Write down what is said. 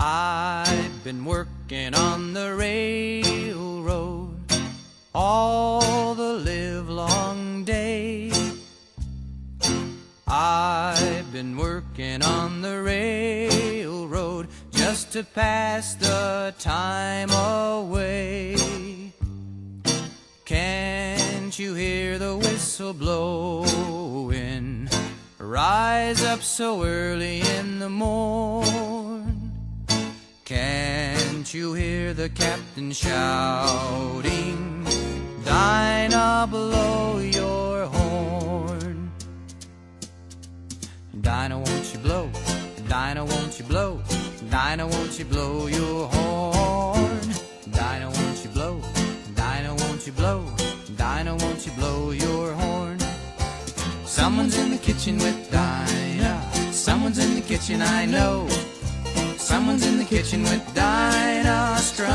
I've been working on the railroad all the livelong day. I've been working on the railroad just to pass the time away. Can't you hear the whistle blowing? Rise up so early in the morn. Can't you hear the captain shouting? Dinah, blow your horn. Dinah, won't you blow? Dinah, won't you blow? Dinah, won't you blow your horn? Dinah, won't you blow? Dinah, won't you blow? Dinah, won't you blow your horn? Someone's in the kitchen with Dinah. Someone's in the kitchen, I know. Someone's in the kitchen with Dinah.